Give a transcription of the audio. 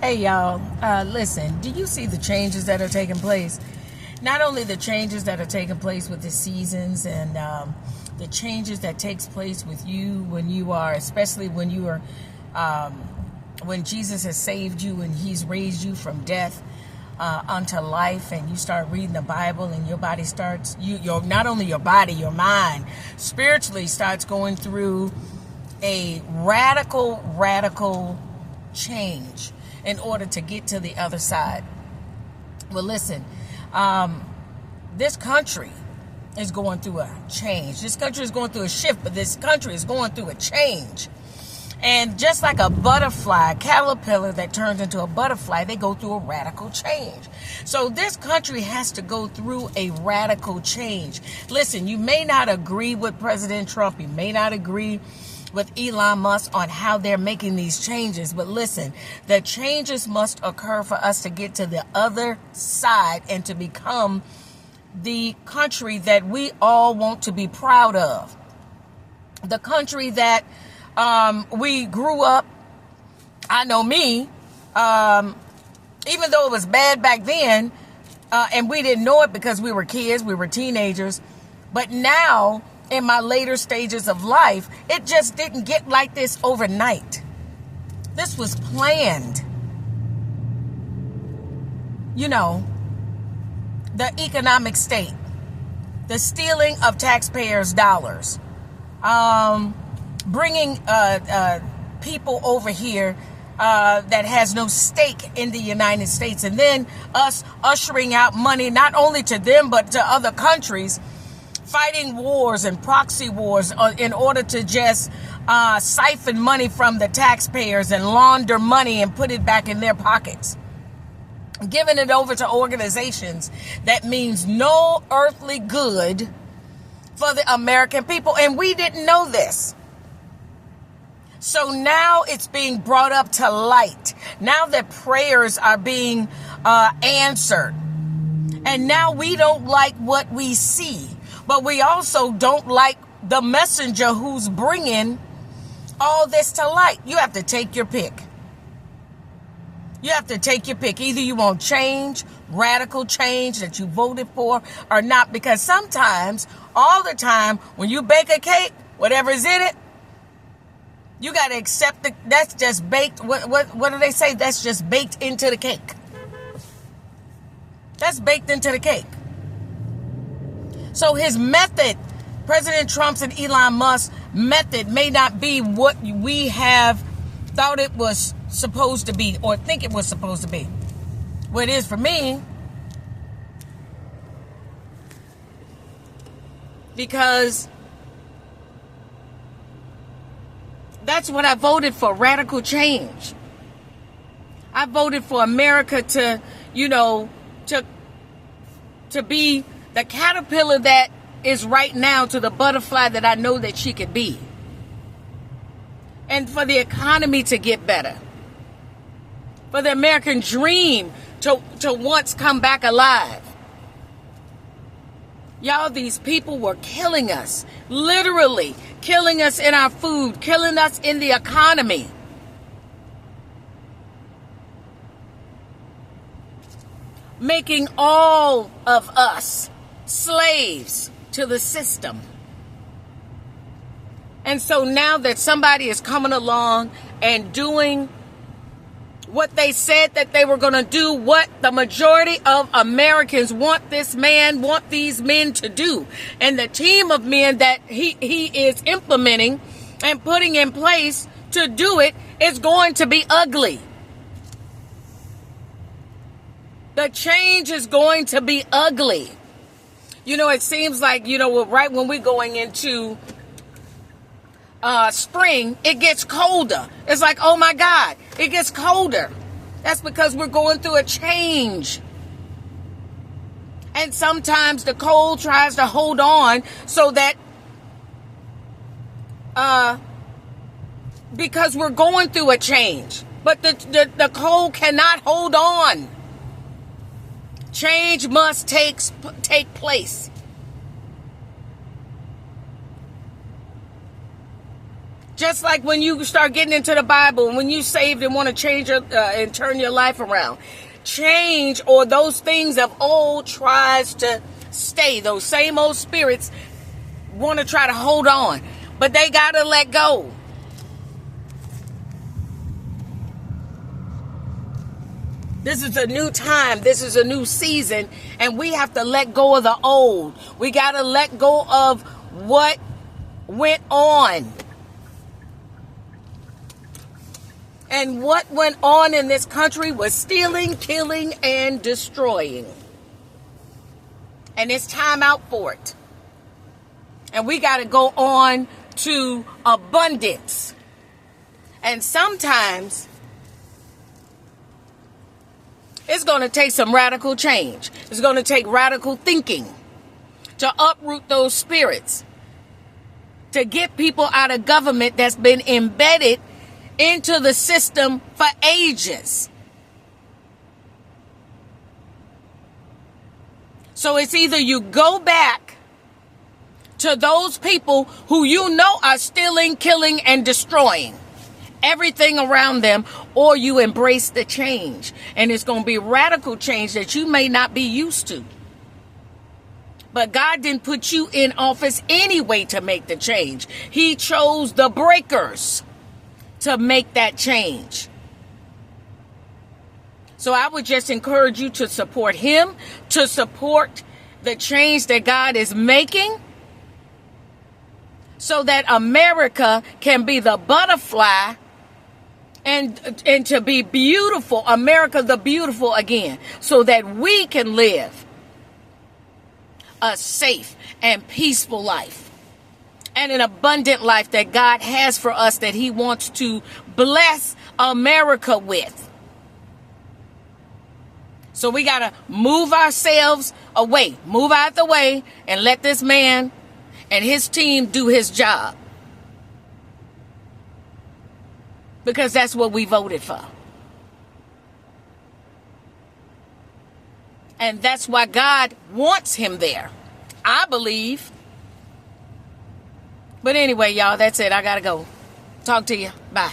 Hey y'all, listen, do you see the changes that are taking place? Not only the changes that are taking place with the seasons and the changes that takes place with you when you are, especially when you are, when Jesus has saved you and he's raised you from death unto life, and you start reading the Bible and your body starts, your not only your body, your mind spiritually starts going through a radical change in order to get to the other side. Well, listen, this country is going through a change. This country is going through a shift, but this country is going through a change. And just like a butterfly, caterpillar that turns into a butterfly, they go through a radical change. So this country has to go through a radical change. Listen, you may not agree with President Trump. You may not agree with Elon Musk on how they're making these changes. But listen, the changes must occur for us to get to the other side and to become the country that we all want to be proud of. The country that we grew up, I know me, even though it was bad back then, and we didn't know it because we were kids, we were teenagers, but now in my later stages of life, it just didn't get like this overnight. This was planned. You know, the economic state, the stealing of taxpayers' dollars, bringing people over here that has no stake in the United States, and then us ushering out money not only to them but to other countries, fighting wars and proxy wars in order to just siphon money from the taxpayers and launder money and put it back in their pockets. Giving it over to organizations that means no earthly good for the American people. And we didn't know this. So now it's being brought up to light. Now that prayers are being answered. And now we don't like what we see. But we also don't like the messenger who's bringing all this to light. You have to take your pick. You have to take your pick. Either you want change, radical change that you voted for, or not. Because sometimes, all the time, when you bake a cake, whatever's in it, you got to accept that's just baked. What do they say? That's just baked into the cake. That's baked into the cake. So his method, President Trump's and Elon Musk's method, may not be what we have thought it was supposed to be or think it was supposed to be. What it is for me, because that's what I voted for, radical change. I voted for America to, to be the caterpillar that is right now to the butterfly that I know that she could be. And for the economy to get better. For the American dream to once come back alive. Y'all, these people were killing us. Literally killing us in our food. Killing us in the economy. Making all of us slaves to the system. And so now that somebody is coming along and doing what they said that they were going to do, what the majority of Americans want these men to do, and the team of men that he is implementing and putting in place to do it is going to be ugly. The change is going to be ugly. It seems like, right when we're going into spring, it gets colder. It's like, oh my God, it gets colder. That's because we're going through a change. And sometimes the cold tries to hold on so that, because we're going through a change. But the cold cannot hold on. Change must take place. Just like when you start getting into the Bible, when you saved and want to change and turn your life around, change or those things of old tries to stay. Those same old spirits want to try to hold on, but they got to let go. This is a new time. This is a new season, and we have to let go of the old. We got to let go of what went on. And what went on in this country was stealing, killing, and destroying. And it's time out for it. And we got to go on to abundance. And sometimes it's going to take some radical change. It's going to take radical thinking to uproot those spirits, to get people out of government that's been embedded into the system for ages. So it's either you go back to those people who you know are stealing, killing, and destroying everything around them, or you embrace the change. And it's going to be radical change that you may not be used to. But God didn't put you in office anyway to make the change. He chose the breakers to make that change. So I would just encourage you to support him, to support the change that God is making, so that America can be the butterfly and to be beautiful, America the beautiful again, so that we can live a safe and peaceful life. And an abundant life that God has for us, that he wants to bless America with. So we got to move ourselves away, move out the way, and let this man and his team do his job. Because that's what we voted for. And that's why God wants him there, I believe. But anyway, y'all, that's it. I got to go. Talk to you. Bye.